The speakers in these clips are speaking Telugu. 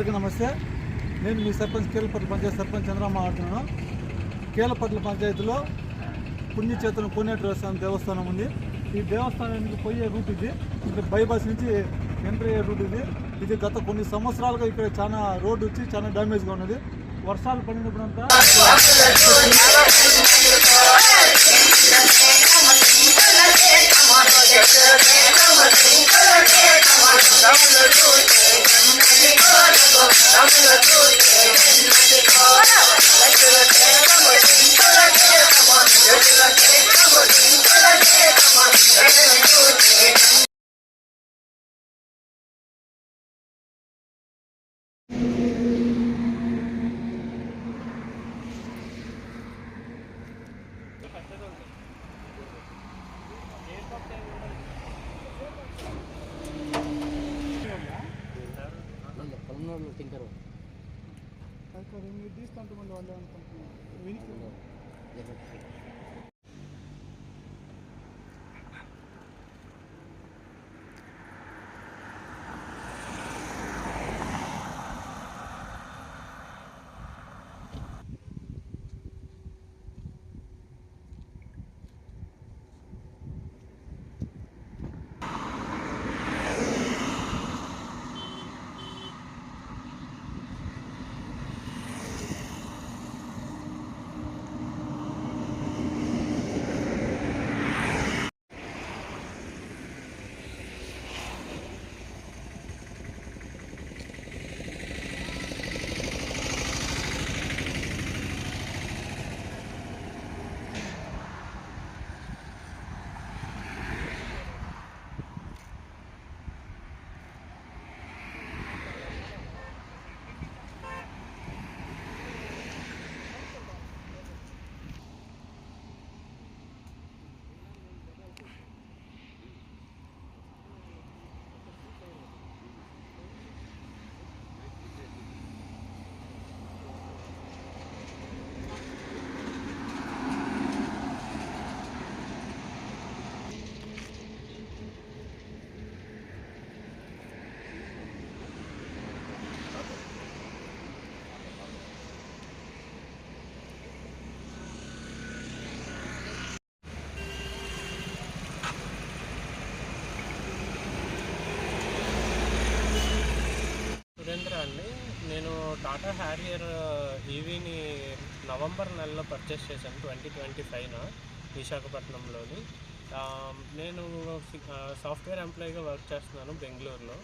అందరికీ నమస్తే. నేను మీ సర్పంచ్ కీలపట్ల పంచాయతీ సర్పంచ్ చంద్రమ్మ మాట్లాడుతున్నాను. కీలపట్ల పంచాయతీలో పుణ్యచేతన కోనేశ్వర స్వామి దేవస్థానం ఉంది. ఈ దేవస్థానానికి పోయే రూట్ ఇది. ఇక్కడ బైపాస్ నుంచి ఎంట్రీ అయ్యే రూట్ ఇది. ఇది గత కొన్ని సంవత్సరాలుగా ఇక్కడ చాలా రోడ్డు వచ్చి చాలా డ్యామేజ్గా ఉన్నది. వర్షాలు పడినప్పుడంతా తీసుకుంటామండి వాళ్ళు అనుకుంటున్నాను. సురేంద్ర అండి. నేను టాటా హ్యారియర్ ఈవీని నవంబర్ నెలలో పర్చేస్ చేశాను 2025 విశాఖపట్నంలోని. నేను సాఫ్ట్వేర్ ఎంప్లాయీగా వర్క్ చేస్తున్నాను బెంగళూరులో.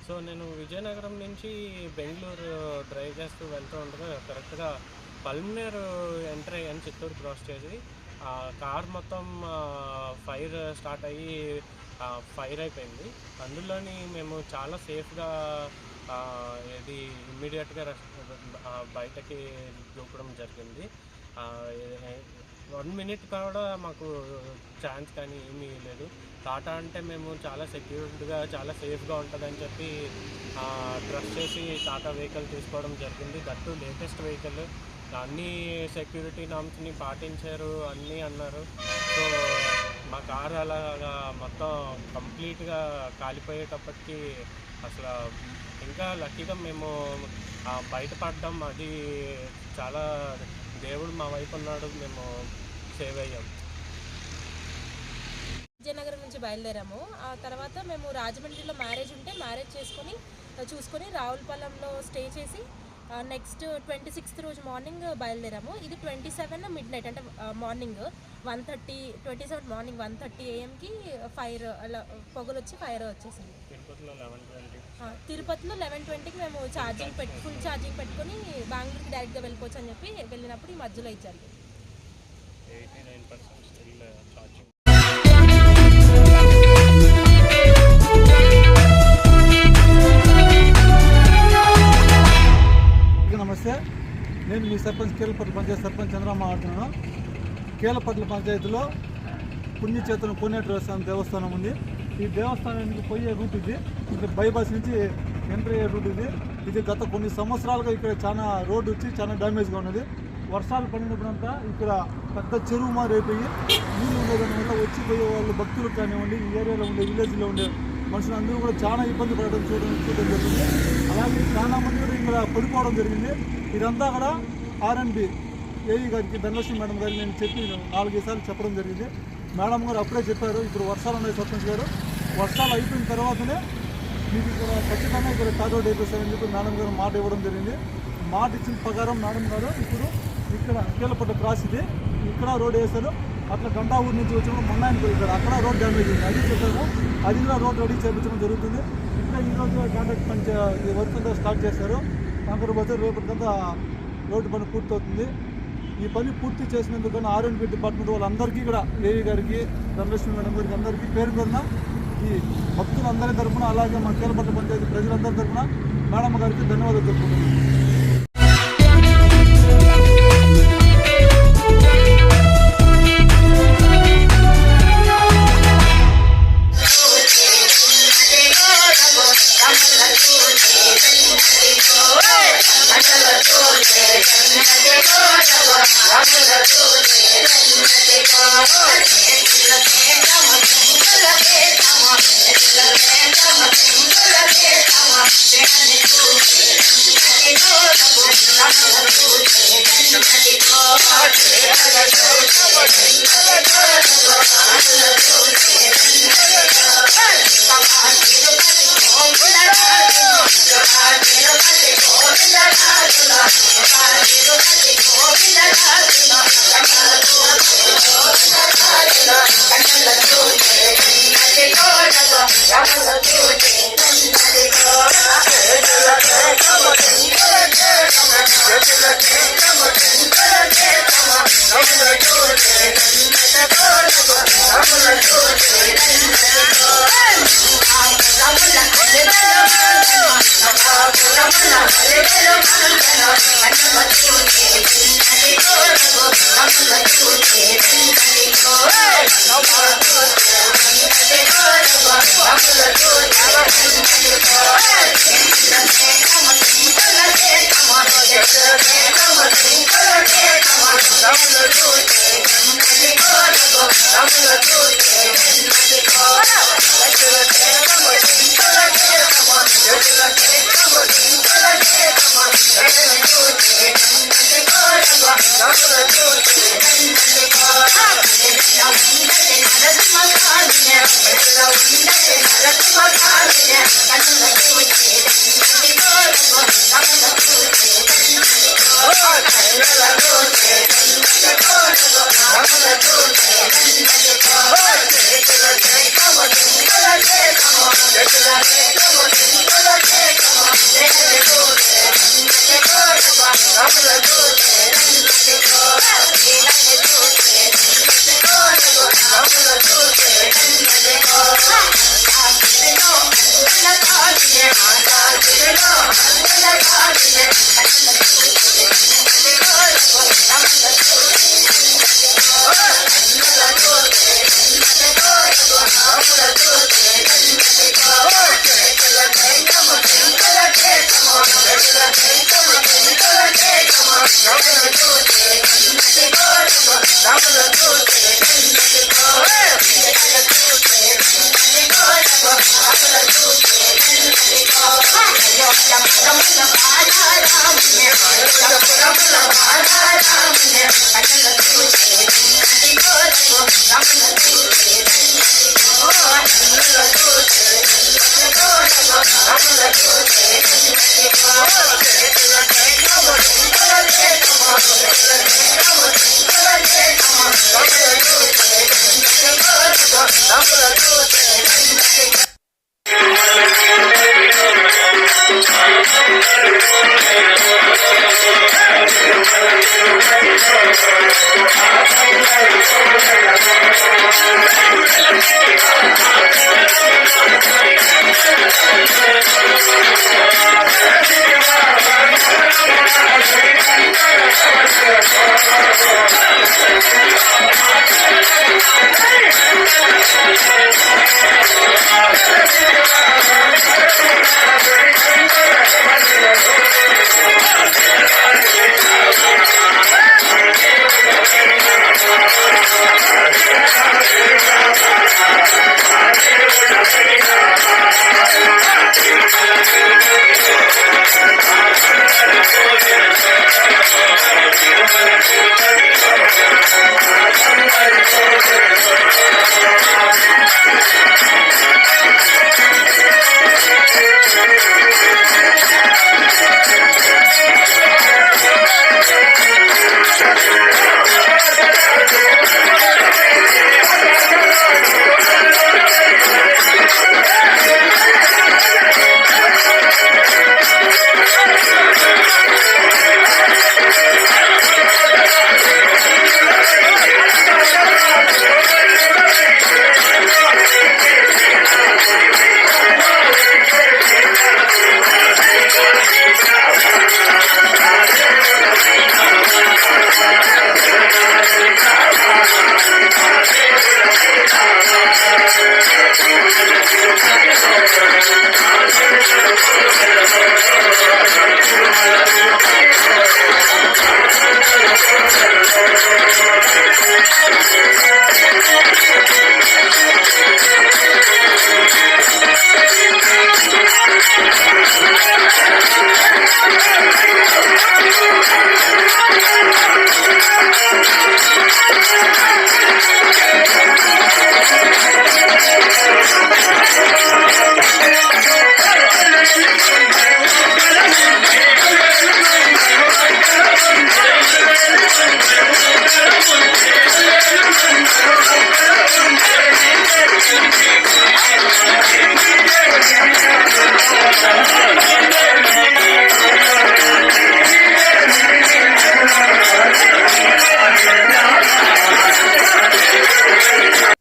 సో నేను విజయనగరం నుంచి బెంగళూరు డ్రైవ్ చేస్తూ వెళ్తూ ఉండగా కరెక్ట్గా పల్మనేర్ ఎంటర్ అయ్యాను. చిత్తూరు క్రాస్ చేసి కార్ మొత్తం ఫైర్ స్టార్ట్ అయ్యి ఫైర్ అయిపోయింది. అందులోని మేము చాలా సేఫ్గా ఇది ఇమ్మీడియట్గా బయటకి దూకడం జరిగింది. 1 మినిట్ కూడా మాకు ఛాన్స్ కానీ ఏమీ లేదు. టాటా అంటే మేము చాలా సెక్యూర్డ్గా చాలా సేఫ్గా ఉంటుందని చెప్పి ట్రస్ట్ చేసి టాటా వెహికల్ తీసుకోవడం జరిగింది. దట్టు లేటెస్ట్ వెహికల్, అన్ని సెక్యూరిటీ నామ్స్ని పాటించారు అన్నీ అన్నారు. సో మా కారు అలాగా మొత్తం కంప్లీట్గా కాలిపోయేటప్పటికి అసలు ఇంకా లక్కీగా మేము బయటపడ్డాం. అది చాలా దేవుడు మా వైపు ఉన్నాడు, మేము సేవ్ అయ్యాం. విజయనగరం నుంచి బయలుదేరాము. ఆ తర్వాత మేము రాజమండ్రిలో మ్యారేజ్ ఉంటే మ్యారేజ్ చూసుకొని రావులపాలెంలో స్టే చేసి నెక్స్ట్ 26th రోజు మార్నింగ్ బయలుదేరాము. ఇది 27 మిడ్నైట్ అంటే మార్నింగ్ 1:30 మార్నింగ్ 1:30 AM ఫైర్ అలా పొగలు వచ్చి ఫైర్ వచ్చేసింది. తిరుపతిలో 11:20కి మేము ఫుల్ ఛార్జింగ్ పెట్టుకొని బెంగళూరుకి డైరెక్ట్గా వెళ్ళిపోవచ్చు అని చెప్పి వెళ్ళినప్పుడు ఈ మధ్యలో ఇచ్చారు. నమస్తే. నేను మీ సర్పంచ్ కీలపట్ల పంచాయతీ సర్పంచ్ చంద్రమ్మ మాట్లాడుతున్నాను. కీలపట్ల పంచాయతీలో పుణ్యచేతన కోనేశ్వర స్వామి దేవస్థానం ఉంది. ఈ దేవస్థానానికి పోయే రూట్ ఇది. ఇక్కడ బైపాస్ నుంచి ఎంట్రీ అయ్యే రూట్ ఇది. ఇది గత కొన్ని సంవత్సరాలుగా ఇక్కడ చాలా రోడ్డు వచ్చి చాలా డ్యామేజ్గా ఉన్నది. వర్షాలు పడినప్పుడంతా ఇక్కడ పెద్ద చెరువు మారైపోయి నీళ్ళు ఉండేదాని వల్ల వచ్చిపోయే వాళ్ళు భక్తులకు కానివ్వండి, ఈ ఏరియాలో ఉండే విలేజ్లో ఉండే మనుషులు అందరూ కూడా చాలా ఇబ్బంది పడడం చూడడం జరిగింది. అలాగే చాలా మంది కూడా ఇక్కడ పడిపోవడం జరిగింది. ఇదంతా కూడా ఆర్ఎండ్బి ఏఈ గారికి ధనలక్ష్మి మేడం గారికి నేను చెప్పి 4-5 సార్లు చెప్పడం జరిగింది. మేడం గారు అప్పుడే చెప్పారు, ఇప్పుడు వర్షాలు ఉన్నాయి సర్పంచ్ గారు, వర్షాలు అయిపోయిన తర్వాతనే మీకు ఇక్కడ ఖచ్చితంగా ఇక్కడ తార్ రోడ్ వేపిస్తారని చెప్పి మేడం గారు మాట ఇవ్వడం జరిగింది. మాట ఇచ్చిన ప్రకారం మేడం గారు ఇప్పుడు ఇక్కడ కీలపట్ట క్రాస్ ఇది, ఇక్కడ రోడ్ వేశారు. అట్లా గంటా ఊరి నుంచి వచ్చినప్పుడు మొన్నాయనపల్లి ఇక్కడ అక్కడ రోడ్ డ్యామేజ్ ఉంది, అది చెప్పాము. అది కూడా రోడ్ రెడీ చేయించడం జరుగుతుంది. ఇంకా ఈరోజు కాంట్రాక్ట్ పని వర్క్ అంతా స్టార్ట్ చేశారు. కాకపోతే రేపటికంతా రోడ్డు పని పూర్తవుతుంది. ఈ పని పూర్తి చేసినందుకు ఆర్ఎండ్బి డిపార్ట్మెంట్ వాళ్ళందరికీ కూడా ఏఈ గారికి ధనలక్ష్మి మేడం గారికి అందరికీ పేరున్న ఈ భక్తులందరి తరఫున అలాగే మా కీలపట్ల పంచాయతీ ప్రజలందరి తరఫున మేడం గారికి ధన్యవాదాలు తెలుపుతున్నాను. Come on.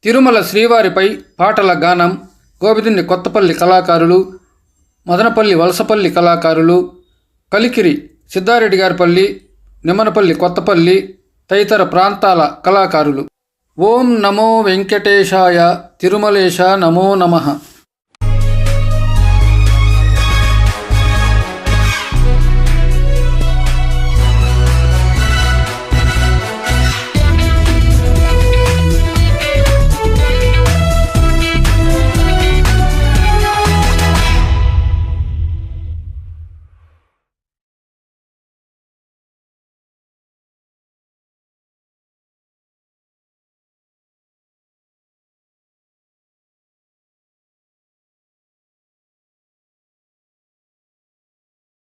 తిరుమల శ్రీవారిపై పాటల గానం గోపిదిన్ని కొత్తపల్లి కళాకారులు, మదనపల్లి వలసపల్లి కళాకారులు, కలికిరి సిద్ధారెడ్డిగారిపల్లి, నిమ్మనపల్లి కొత్తపల్లి తదితర ప్రాంతాల కళాకారులు. ఓం నమో వెంకటేశాయ తిరుమలేశ నమో నమః.